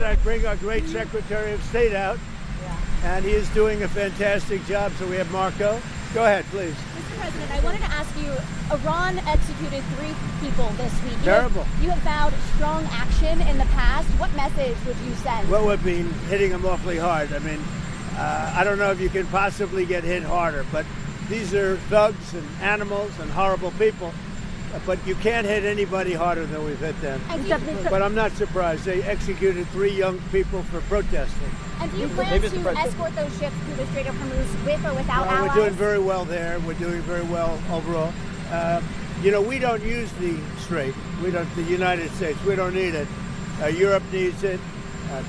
I bring our great Secretary of State out, and he is doing a fantastic job. So we have Marco. Go ahead, please. Mr. President, I wanted to ask you, Iran executed 3 people this week. Terrible. You have vowed strong action in the past. What message would you send? Well, we've been hitting them awfully hard. I mean, I don't know if you can possibly get hit harder, but these are thugs and animals and horrible people. But you can't hit anybody harder than we've hit them. But I'm not surprised. They executed 3 young people for protesting. And do you plan to escort those ships through the Strait of Hormuz with or without allies? We're doing very well there. We're doing very well overall. You know, we don't use the strait. We don't. The United States. We don't need it. Europe needs it.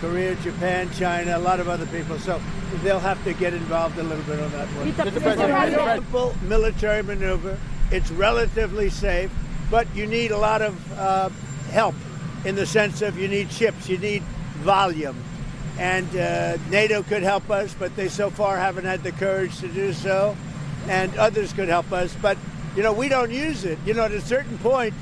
Korea, Japan, China, a lot of other people. So they'll have to get involved a little bit on that one. Simple military maneuver. It's relatively safe, but you need a lot of help in the sense of you need ships, you need volume. And NATO could help us, but they so far haven't had the courage to do so. And others could help us, but you know, we don't use it. You know, at a certain point,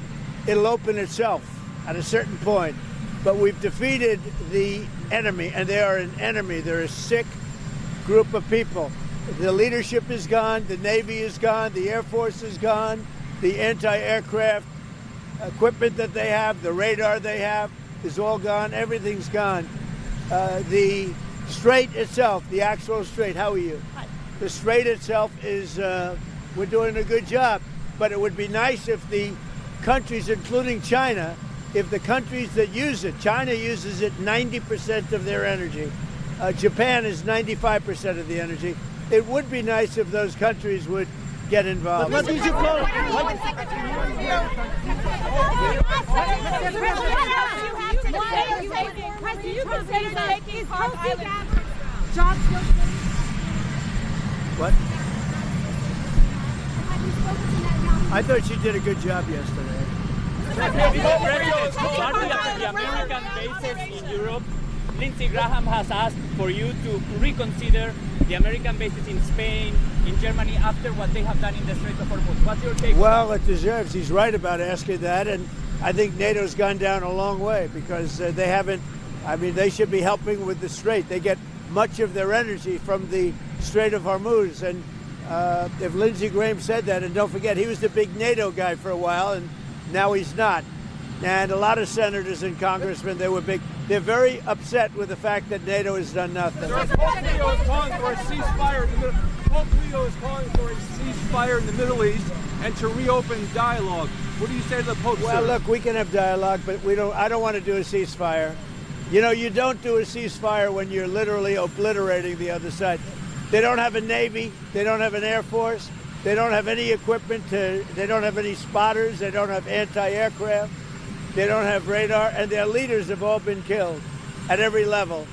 it'll open itself at a certain point. But we've defeated the enemy, and they are an enemy. They're a sick group of people. The leadership is gone, the Navy is gone, the Air Force is gone, the anti-aircraft equipment that they have, the radar they have is all gone, everything's gone. The strait itself, the actual strait, how are you? Hi. The strait itself is, we're doing a good job, but it would be nice if the countries, including China, if the countries that use it, China uses it 90% of their energy, Japan is 95% of the energy. It would be nice if those countries would get involved. What did you call it? What? I thought she did a good job yesterday. Starting at the American bases in Europe, Lindsey Graham has asked for you to reconsider the American bases in Spain, in Germany, after what they have done in the Strait of Hormuz. What's your take? Well, it deserves. He's right about asking that, and I think NATO's gone down a long way because they haven't. I mean, they should be helping with the Strait. They get much of their energy from the Strait of Hormuz, and if Lindsey Graham said that, and don't forget, he was the big NATO guy for a while, and now he's not. And a lot of senators and congressmen, they were big. They're very upset with the fact that NATO has done nothing. Pope Leo is calling for a ceasefire in the Middle. Pope Leo is calling for a ceasefire in the Middle East and to reopen dialogue. What do you say to the Pope? Well, look, we can have dialogue, but we don't. I don't want to do a ceasefire. You know, you don't do a ceasefire when you're literally obliterating the other side. They don't have a Navy. They don't have an Air Force. They don't have any equipment. They don't have any spotters. They don't have anti-aircraft. They don't have radar, and their leaders have all been killed at every level.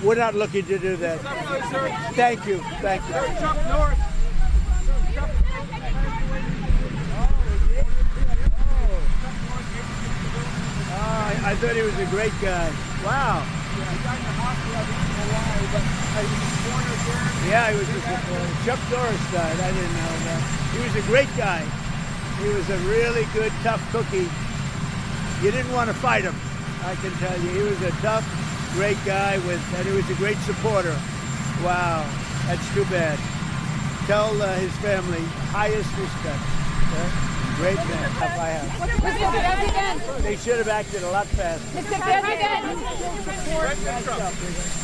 We're not looking to do that. Thank you. Thank you. Chuck Norris. I thought he was a great guy. Wow. Yeah, he was a Chuck Norris died. I didn't know that. He was a great guy. He was a really good, tough cookie. You didn't want to fight him, I can tell you. He was a tough, great guy, and he was a great supporter. Wow, that's too bad. Tell his family highest respect. Great man. They should have acted a lot faster.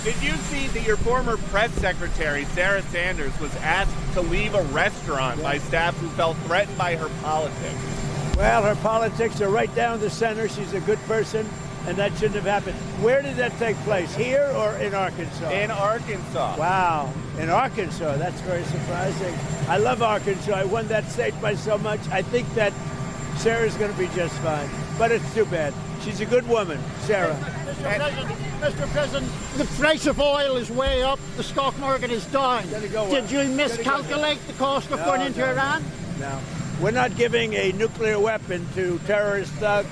Did you see that your former press secretary, Sarah Sanders, was asked to leave a restaurant by staff who felt threatened by her politics? Well, her politics are right down the center. She's a good person, and that shouldn't have happened. Where did that take place, here or in Arkansas? In Arkansas. Wow, in Arkansas. That's very surprising. I love Arkansas. I won that state by so much. I think that Sarah's going to be just fine, but it's too bad. She's a good woman, Sarah. Mr. President, the price of oil is way up. The stock market is down. Did you miscalculate the cost of going into Iran? No. We're not giving a nuclear weapon to terrorist thugs,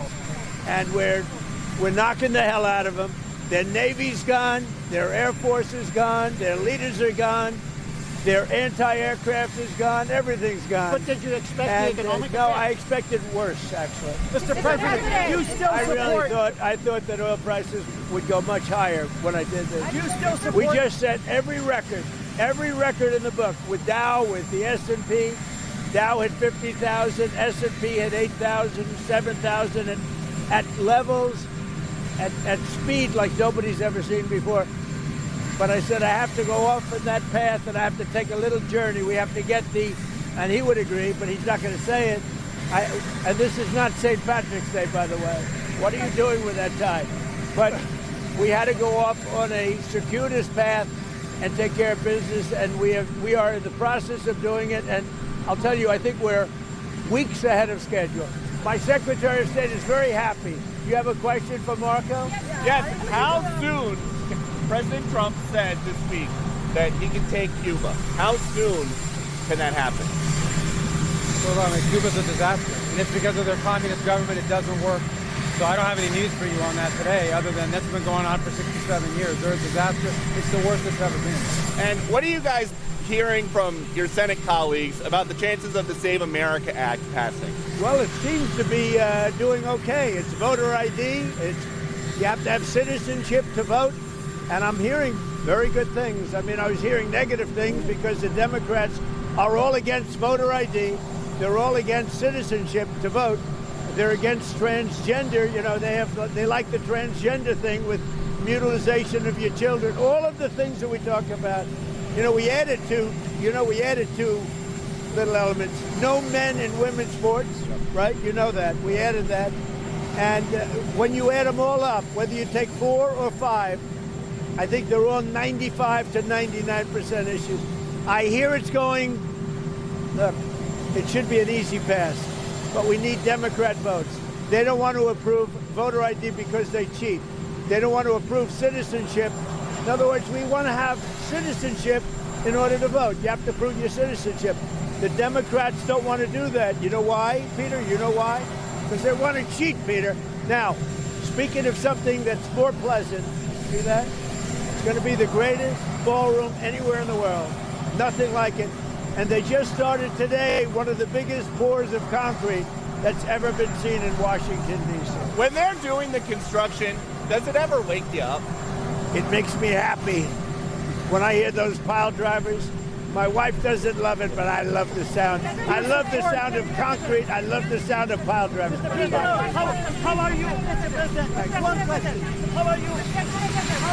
and we're knocking the hell out of them. Their Navy's gone, their Air Force is gone, their leaders are gone. Their anti-aircraft is gone. Everything's gone. But did you expect And, the economic no, effect? I expected worse, actually. Mr. President, you still I really support... I thought that oil prices would go much higher when I did this. You still support... We just set every record in the book with Dow, with the S&P. Dow had 50,000, S&P had 8,000, 7,000, and at levels, at speed like nobody's ever seen before. But I said I have to go off in that path and I have to take a little journey. We have to get and he would agree, but he's not going to say it. And this is not St. Patrick's Day, by the way. What are you doing with that tie? But we had to go off on a circuitous path and take care of business, and we are in the process of doing it. And I'll tell you, I think we're weeks ahead of schedule. My Secretary of State is very happy. You have a question for Marco? Yes. How soon? President Trump said this week that he can take Cuba. How soon can that happen? Well, I mean, Cuba's a disaster, and it's because of their communist government. It doesn't work. So I don't have any news for you on that today, other than that's been going on for 67 years. They're a disaster. It's the worst it's ever been. And what are you guys hearing from your Senate colleagues about the chances of the Save America Act passing? Well, it seems to be doing okay. It's voter ID. You have to have citizenship to vote. And I'm hearing very good things. I mean, I was hearing negative things because the Democrats are all against voter ID. They're all against citizenship to vote. They're against transgender. You know, they like the transgender thing with mutilization of your children. All of the things that we talk about. You know, we added two little elements. No men in women's sports, right? You know that. We added that. And when you add them all up, whether you take 4 or 5, I think they're all 95 to 99% issues. I hear it's going, look, it should be an easy pass, but we need Democrat votes. They don't want to approve voter ID because they cheat. They don't want to approve citizenship. In other words, we want to have citizenship in order to vote. You have to prove your citizenship. The Democrats don't want to do that. You know why, Peter? You know why? Because they want to cheat, Peter. Now, speaking of something that's more pleasant, see that? It's going to be the greatest ballroom anywhere in the world. Nothing like it. And they just started today one of the biggest pours of concrete that's ever been seen in Washington, D.C. When they're doing the construction, does it ever wake you up? It makes me happy when I hear those pile drivers. My wife doesn't love it, but I love the sound. I love the sound of concrete. I love the sound of pile drivers. How are you, Mr. President? One question. How are you?